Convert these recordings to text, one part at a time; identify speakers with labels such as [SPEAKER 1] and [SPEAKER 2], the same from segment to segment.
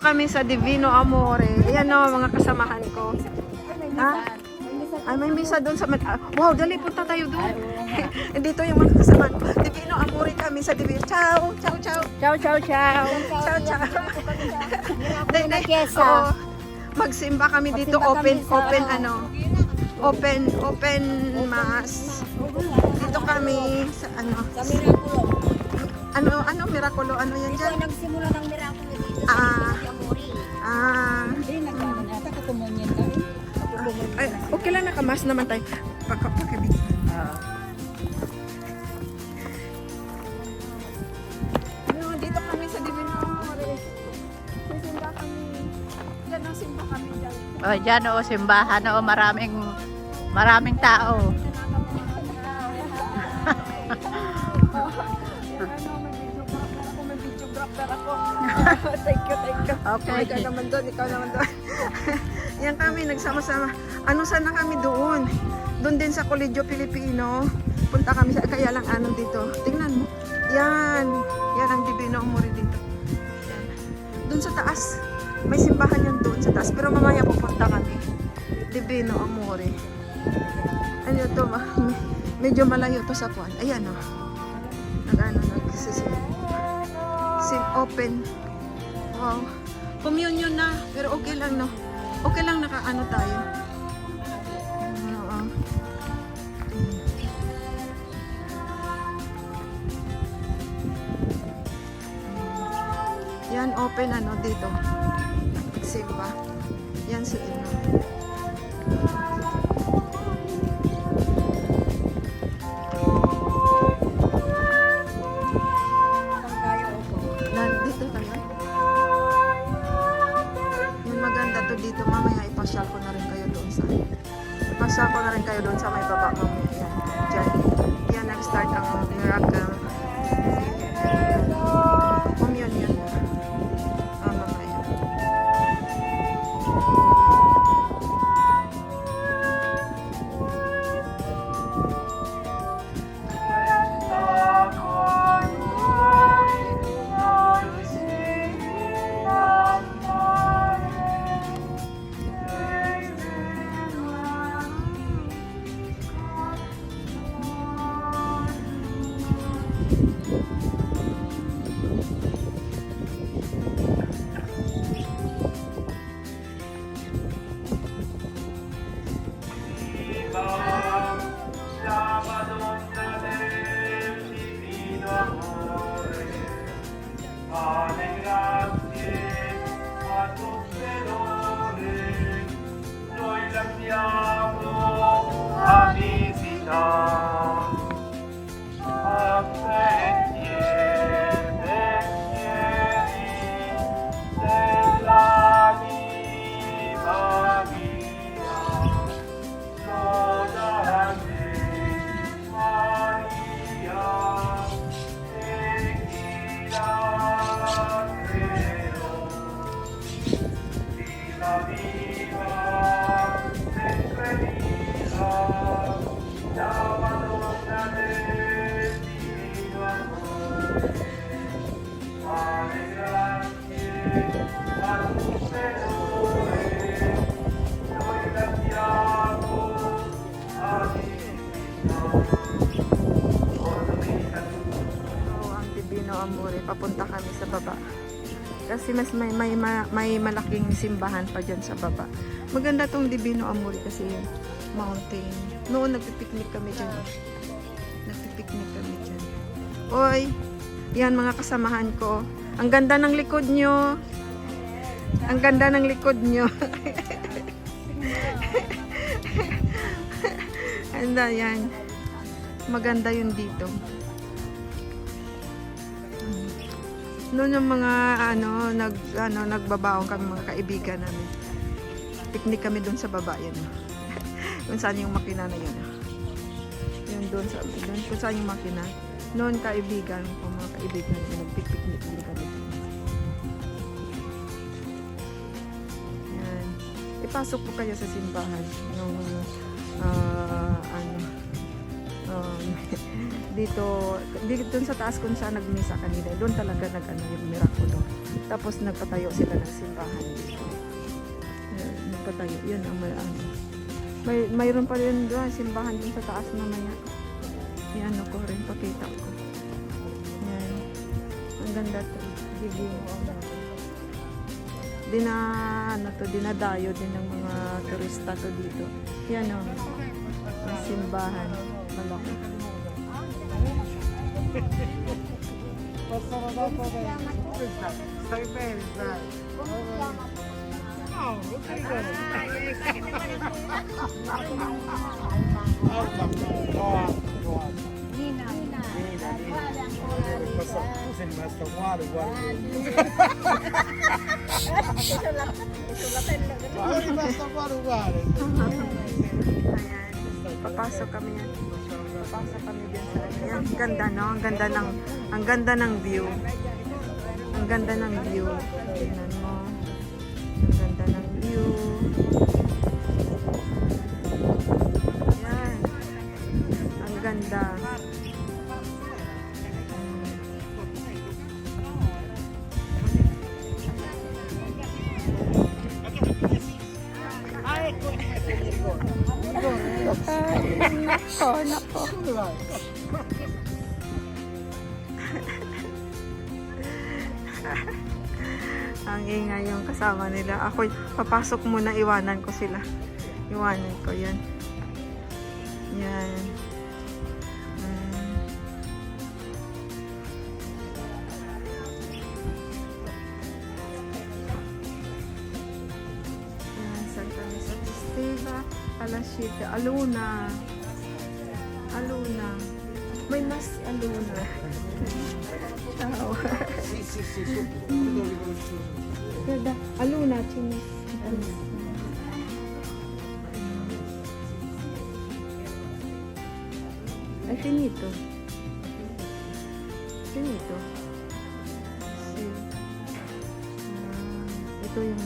[SPEAKER 1] Kami sa Divino Amore. Ayan o, mga kasamahan ko. Ha? Ay, may misa doon sa... wow, dali, punta tayo doon. Dito yung mga kasamahan ko. Divino Amore kami sa Divino. Ciao! Ciao, ciao!
[SPEAKER 2] Ciao, ciao, ciao.
[SPEAKER 1] Ciao, ciao!
[SPEAKER 2] Na kyesa.
[SPEAKER 1] Oo. Magsimba kami dito. Open mass. Dito kami sa ano.
[SPEAKER 2] Sa Miraculo.
[SPEAKER 1] Ano, Miraculo? Ano yan
[SPEAKER 2] Ito
[SPEAKER 1] dyan?
[SPEAKER 2] ay nagsimula ng Miraculo dito
[SPEAKER 1] Ah.
[SPEAKER 2] sa Amori.
[SPEAKER 1] Ah.
[SPEAKER 2] Nagkaroon ata kakumunyan ka rin.
[SPEAKER 1] Ay, okay lang, nakamas naman tayo. Pakabit. Dito kami sa Divino Amore. Simba kami. Yan ang simba kami dyan.
[SPEAKER 3] Oh, dyan o, simbahan o, maraming tao.
[SPEAKER 1] May videographer ako. Thank you.
[SPEAKER 3] Okay.
[SPEAKER 1] Ikaw naman doon. Yan kami, nagsama-sama. Sana kami doon? Doon din sa Colegio Pilipino. Punta kami kaya lang dito. Tingnan mo. Yan ang Divino Amore dito. Yan. Doon sa taas. May simbahan yan doon sa taas. Pero mamaya pupunta kami. Divino Amore. Ano to ba? Medyo malayo to sa kuwan. Ayan o. Open. Wow. Communion na. Pero okay lang no. Okay lang nakaano tayo. Oo. Yan open dito. Simba. Yan si Ino. Dito tayo. Yan maganda to dito. Mamaya ipasyal ko na rin kayo doon sa may baba mamaya. Yan. Diyan. Yan nag-start ang miracle. Communion. Mamaya. Amore, papunta kami sa baba. Kasi mas may malaking simbahan pa dyan sa baba. Maganda tong Divino Amore kasi yung mountain. Noon nagpipiknik kami dyan. Oy, yan mga kasamahan ko. Ang ganda ng likod nyo. Anda yan. Maganda yun dito. Noon yung mga nagbabaon kami mga kaibigan namin. Picnic kami doon sa baba yan. Kung saan yung makina na yun. Yun doon kung saan yung makina. Noon kaibigan ko mga kaibigan ko nagpicnic din kami. Yan. Ipasok po kayo sa simbahan yung dito sa taas kung saan nagmisa kanina, doon talaga yung Miraculo. Tapos nagpatayo sila ng simbahan dito. Nagpatayo. Yun ang may ano. Mayroon pa rin doon, simbahan dun sa taas mamaya. Yan ko rin, pakita ko. Yan. Ang ganda to. Dinadayo din ng mga turista to dito. Yan o. Ang simbahan. Malaki. Ayan. Papasok kami yan. Papasok kami dyan sa yan. Ganda no? Ang ganda ng view. Ang ganda ng view. Tingnan mo. Ang ganda ng view. Ayan. Ang ganda. Nako. Ang ingay yung kasama nila. Ako, papasok muna, iwanan ko sila. Iwanan ko, yan. Yan. Yan, Santa Mesa Festiva, alas 7. Aluna. May mas Aluna. Ciao. Ganda. Aluna, Chinis. Ay, finito. Finito. Ito yung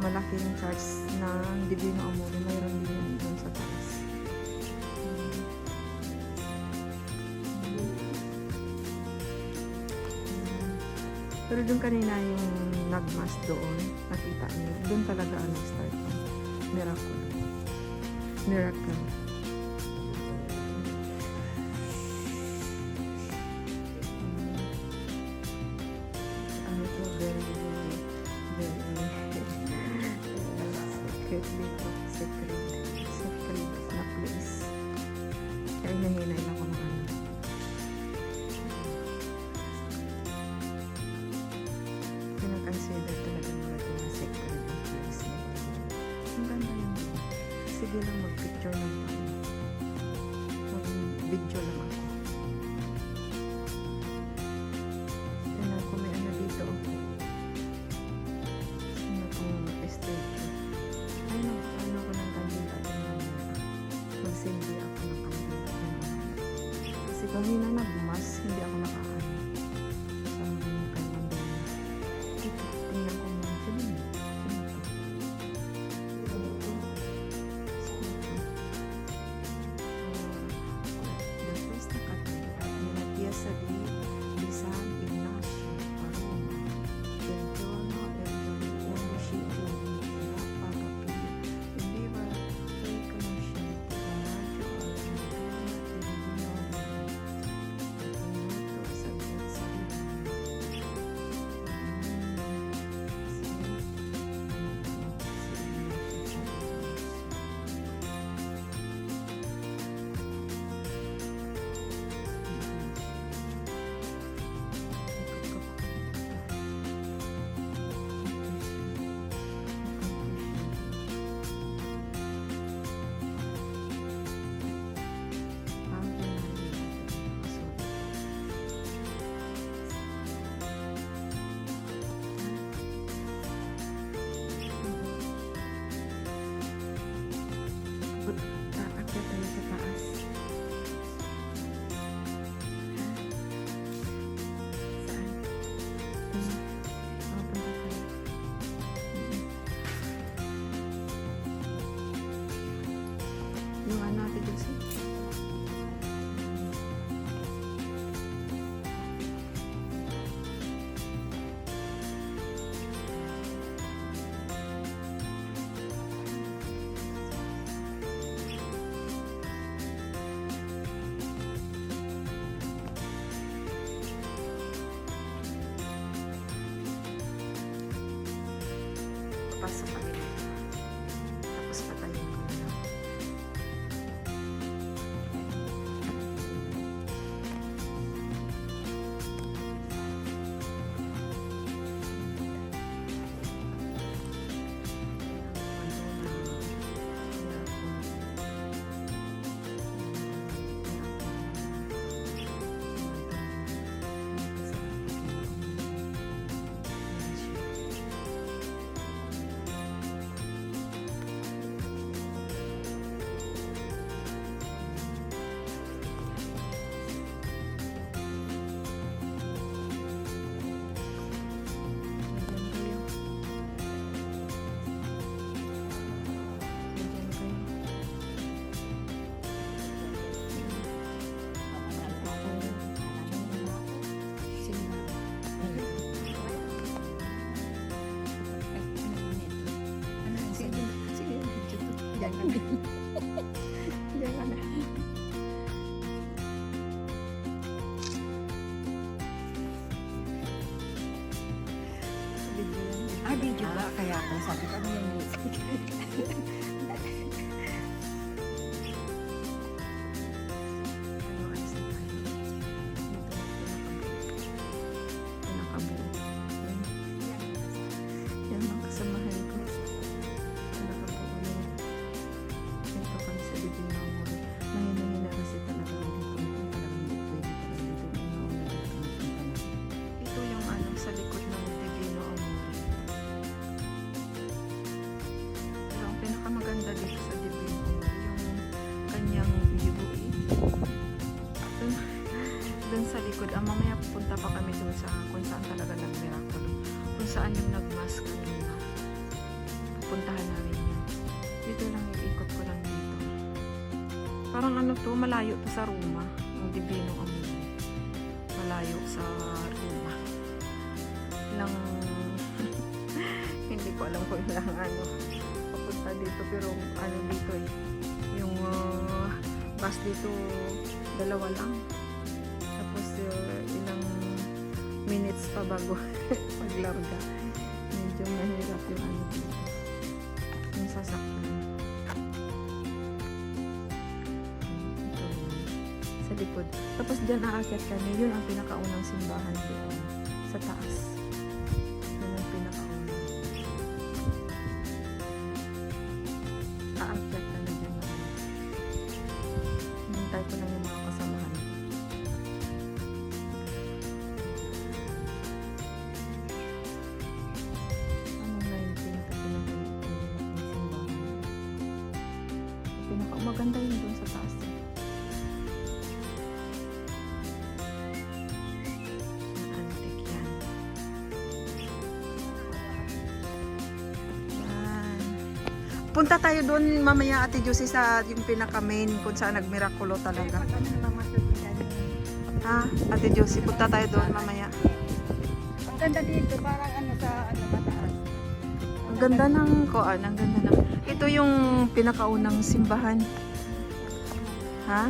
[SPEAKER 1] malaking church ng Divino Amor. Mayroon din yun doon sa taas. Pero doon kanina yung nagmas doon, nakita niyo, doon talaga ang nag-start ang miracle. Ano ito, very secret na place. Kaya nahinay lang ako ng ano. Consider talaga mga ito na secret ng place na ito. Ang ganda yun. Sige lang mag-picture ng ano. Mag-video lang ako. Tignan ko may ano dito. Ano pong stage. Ay, ano ko ng kandila din mamaya. Magsindi ako ng kandila din mamaya. Kasi kanina nagmas, hindi ako nakaano. Papasok kami dito. Tapos patayin ko na lang. Jangan.
[SPEAKER 2] Video ba? Kaya ako sabi ko ano yung music.
[SPEAKER 1] Yan ang kasamahan ko. Nakabuo na yan. Dito kami sa Divino Amore. Mahina-hina kasi talaga dito. Talagang hindi pwede talaga dito. Una-una dito kami punta na. Ito yung ano sa likod ng Divino Amore. Pero ang pinakamaganda dito sa Divino Amore yung kanyang view eh. Dun sa likod. Mamaya pupunta pa kami dun sa kung saan talaga nag-miracle. Kung saan yung nag-mask kanina. Pupuntahan namin yun. Dito lang, iikot ko lang dito. Parang ano to, malayo to sa Roma. Ang Divino Amore. Malayo sa Roma. Ilang, hindi ko alam kung ilang ano, papunta dito. Pero ano dito eh, yung bus dito, dalawa lang. Tapos ilang minutes pa bago maglarga. Medyo mahirap yung ano dito. Yung sasakyan. Ito yun. Sa likod. Tapos dyan aakyat kami. Yun ang pinakaunang simbahan doon. Sa taas. Yun ang pinakaunang. Aakyat kami dyan. Hintay ko lang yung mga kasamahan. Maganda yun doon sa taas. Antik yan. Yan. Punta tayo doon mamaya Ate Josie sa yung pinaka-main kung saan nagmirakulo talaga. Ha? Ate Josie, punta tayo doon mamaya.
[SPEAKER 2] Ang ganda dito, parang ano sa ano mataas.
[SPEAKER 1] Ang ganda ng koan, ang ganda ng... Ito yung pinakaunang simbahan. Ha?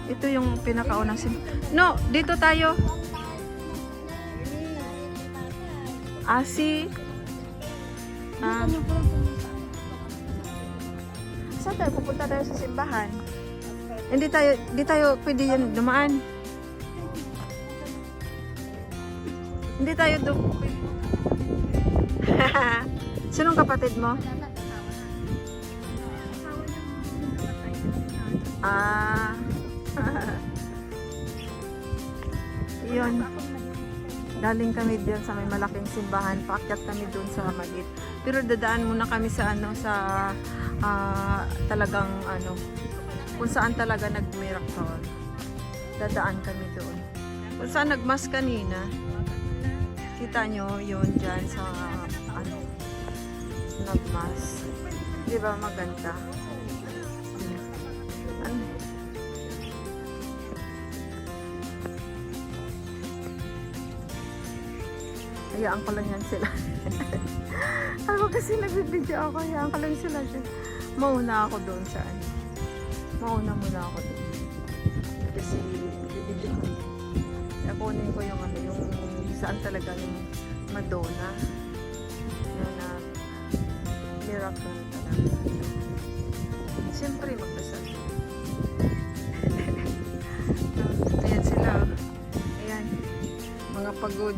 [SPEAKER 1] Ito yung pinakaunang simbahan. No, dito tayo. Asi. Ah. Saan tayo? Pupunta tayo sa simbahan. Hindi tayo pwede yan dumaan. Hindi tayo Sinong kapatid mo? Ah. Yun. Galing kami diyan sa may malaking simbahan. Paakyat kami doon sa Magit. Pero dadaan muna kami sa ano sa talagang ano kung saan talaga nag-miracle. Dadaan kami doon. Kung saan nagmas kanina. Kita nyo yun dyan sa ano nagmas. Di ba maganda? Ano? Hayaan ko lang yan sila. Ako kasi nagbibidyo ako. Hayaan ko lang sila. Mauna ako doon sa ano. Mauna muna ako doon. Kasi bibidyo ko. Kunin ko yung ano, yung saan talaga yung Madonna na miracle talaga. Siyempre, magdasal. Ayan sila. Ayan. Mga pagod.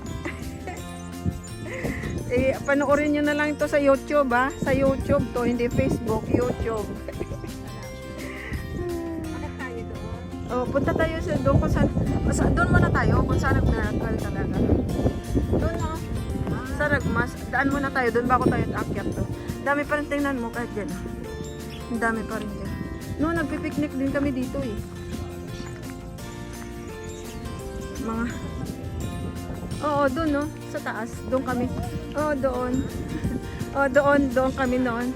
[SPEAKER 1] Panoorin nyo na lang ito sa YouTube, ha? Sa YouTube to, hindi Facebook, YouTube.
[SPEAKER 2] Bakit tayo doon?
[SPEAKER 1] Oh, punta tayo sa doon kung saan, doon muna tayo kung saan nag-miracle talaga. Doon, no? Sa Ragmas, daan muna tayo, doon bago tayo akyat to. Dami pa rin, tingnan mo kahit dyan. Ang dami pa rin dyan. No, nagpipiknik din kami dito eh. Mga, oo, doon no, sa taas, doon kami. Oo, doon. Oo, doon kami noon.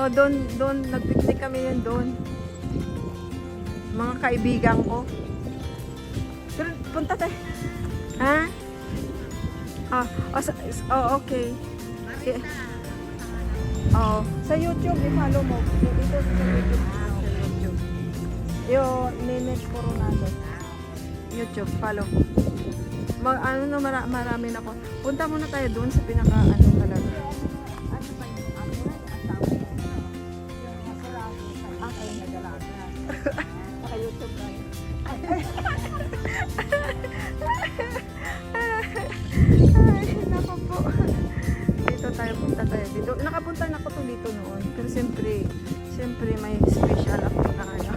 [SPEAKER 1] Oo, doon, nagpiknik kami yun doon. Mga kaibigan ko. Pero, punta tayo. Ha? Okay. Oh, sa YouTube, i-follow mo. Dito sa YouTube. Sa YouTube. Yung Ninette Coronado. YouTube, follow. Marami na ko. Punta muna tayo doon sa pinaka talaga.
[SPEAKER 2] Ano ba yung ano? Asawa mo? Yung masalagi sa akin na dalaga.
[SPEAKER 1] Sa YouTube na yun. Ay, naku po. Dito tayo, punta tayo dito. Nakapunta na ako to dito noon. Pero siyempre may special ako na ano.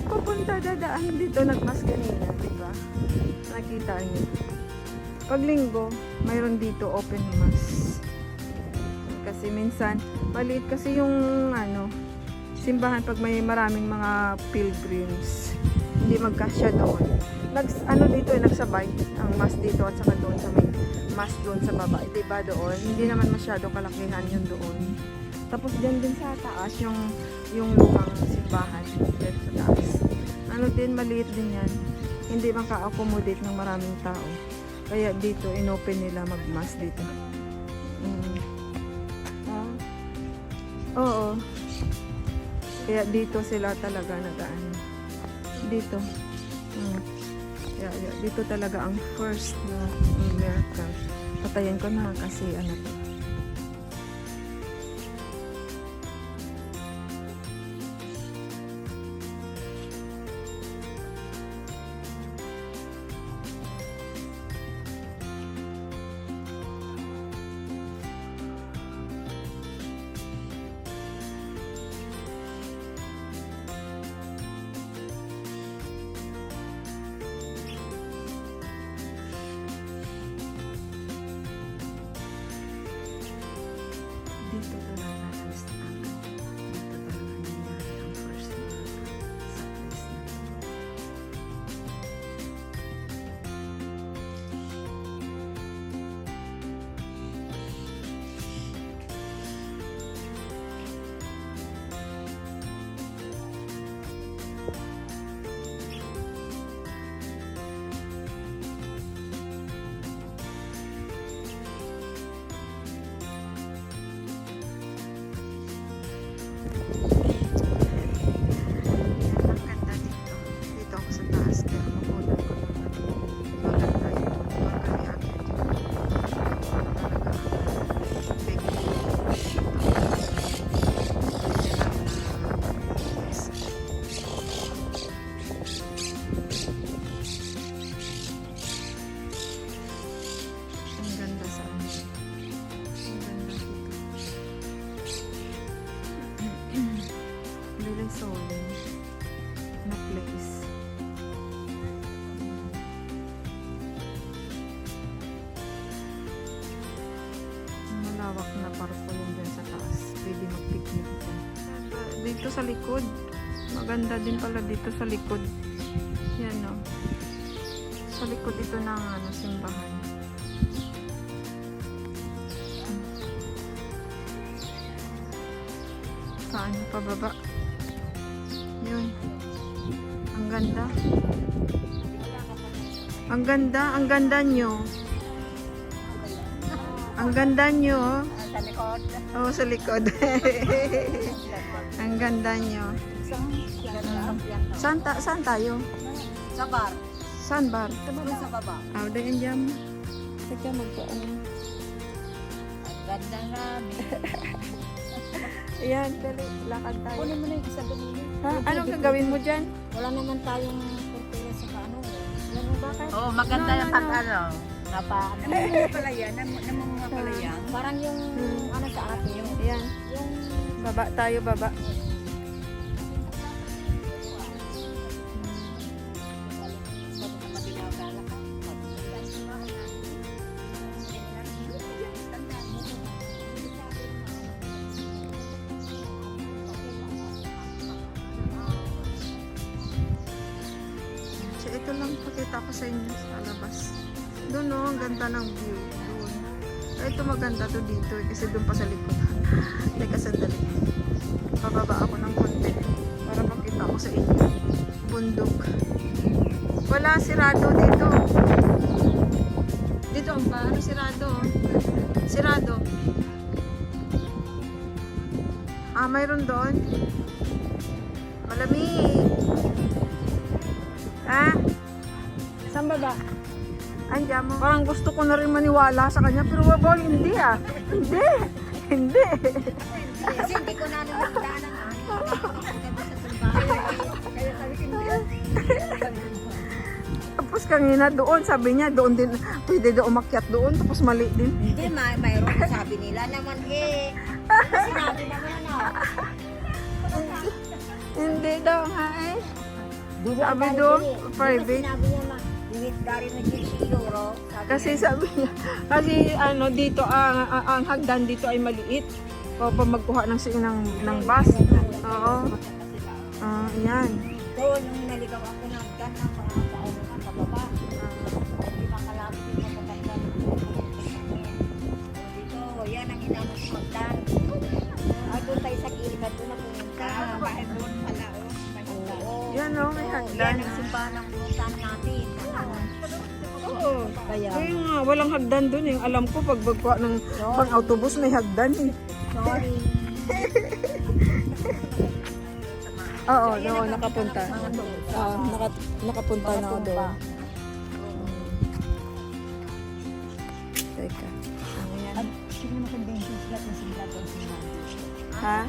[SPEAKER 1] Pupunta dadaan dito, nagmas kanina, diba? Nakita niyo. Pag linggo, mayroon dito open mass. Kasi minsan, maliit kasi yung simbahan pag may maraming mga pilgrims. Hindi magkasya doon. Dito nagsabay ang mass dito at saka doon sa may mass doon sa baba. Diba doon? Hindi naman masyado kalakihan yun doon. Tapos dyan din sa taas yung lumang simbahan dyan sa taas. Din, maliit din yan. Hindi maka-accommodate ng maraming tao. Kaya dito, inopen nila mag-mass dito. Oo. Kaya dito sila talaga nagaan. Dito. Kaya dito talaga ang first na miracle. Patayin ko na kasi to. Dito talaga nag-start. Dito talaga nangyari ang first miracle sa place na to. Ang ganda dito. Dito ako sa taas. Kaya mabulan ko naman. Maganda dito. Maganda akit dito. Talaga. Big. Ang ganda sa amin. Ang ganda dito. Really solemn na place. Malawak na parko yun dyan sa taas. Pwede mag-picnic dyan. Dito sa likod. Maganda din pala dito sa likod. Yan o. Sa likod ito ng simbahan. Saan pababa? Yun. Ang ganda. Ang ganda, ang ganda nyo. Ang ganda nyo.
[SPEAKER 2] Sa likod.
[SPEAKER 1] Oh, sa likod. Ang ganda nyo. Saan tayo?
[SPEAKER 2] Sa bar.
[SPEAKER 1] Saan bar?
[SPEAKER 2] Sa baba.
[SPEAKER 1] Ah, dayan dyan. Teka, magpaan.
[SPEAKER 2] Ganda namin.
[SPEAKER 1] Ayan, dali, lakad tayo.
[SPEAKER 2] Kunin mo na yung isa doon.
[SPEAKER 1] Ha? Anong gagawin mo dyan?
[SPEAKER 2] Wala naman tayong portela sa ano. Alam mo bakit?
[SPEAKER 3] Oo, maganda yung pag ano.
[SPEAKER 2] Namumula pala yan? Namumula pala yan? Parang yung ano sa atin.
[SPEAKER 1] Ayan,
[SPEAKER 2] Yung
[SPEAKER 1] baba tayo, baba. So, ito lang pakita ko sa inyo sa labas. Doon no, ang ganda ng view. Doon. So, ito maganda to dito kasi doon pa sa likod. Teka, sandali. Bababa ako ng konti para makita ko sa inyo. Bundok. Wala, sirado dito. Dito ang paano sirado? Sirado. Ah, mayroon doon. Malamig. Ha? Saan baba? Andiyan mo. Parang gusto ko na rin maniwala sa kanya, pero wabol, hindi ah. Hindi. Hindi.
[SPEAKER 2] kasi hindi ko na nakita ng kaya sabi ko hindi.
[SPEAKER 1] Tapos kanina doon, sabi niya, doon din, pwede doon umakyat doon, tapos mali din.
[SPEAKER 2] Hindi, mayroon sabi nila naman sinabi naman
[SPEAKER 1] Hindi daw nga eh. Sabi doon, private.
[SPEAKER 2] Sinabi niya limit dari na €10.
[SPEAKER 1] Kasi sabi niya, kasi ano dito, ang hagdan dito ay maliit. O pa magkuha ng bus. Oo. Yan.
[SPEAKER 2] So, nung naligaw ako ng gan ng mga kaon ng pababa, hindi makalapit yung magaganda. Dito, yan ang inamot ko magdan. Doon tayo sa gilid, doon na pumunta. Bakit doon pala, Oo.
[SPEAKER 1] Yan o, may
[SPEAKER 2] Yan
[SPEAKER 1] hagdan.
[SPEAKER 2] ang simbahan ng pumuntahan natin.
[SPEAKER 1] Oo.
[SPEAKER 2] Kaya,
[SPEAKER 1] Kaya nga, walang hagdan doon eh. Alam ko pag magkuha ng pang autobus may hagdan eh.
[SPEAKER 2] sorry.
[SPEAKER 1] Oo, no, nakapunta. Oo, nakapunta na ako doon. Teka.
[SPEAKER 2] At sino na convention sila kung sila doon sila?
[SPEAKER 1] Ha?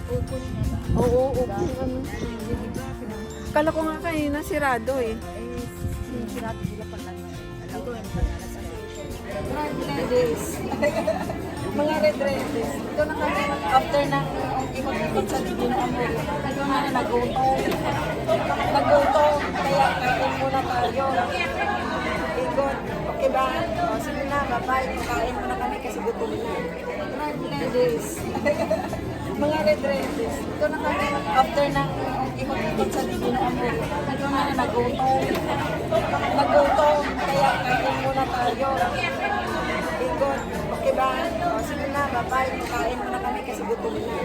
[SPEAKER 2] Upos na ba?
[SPEAKER 1] Oo, okay. Ano? Kala ko nga kanina sirado eh.
[SPEAKER 2] Sinirado sila pala. Alam ko yung panalas sa
[SPEAKER 1] Red ladies. Mga red ladies. Ito na kami after ng ikot-ikot sa Dino Amor. Ito na nag-utong. Nag-utong. Kaya kain muna tayo. Ikot. Okay ba? O sige na, bye-bye. Kain muna kami kasi gutom na. Red ladies. Mga red ladies. Ito na kami after ng ikot-ikot sa Dino Amor. Ito na nag-utong. Nag-utong. Kaya kain muna tayo. Ikot. Okay ba? O sige na, bye-bye. Kain muna kami kasi gutom na.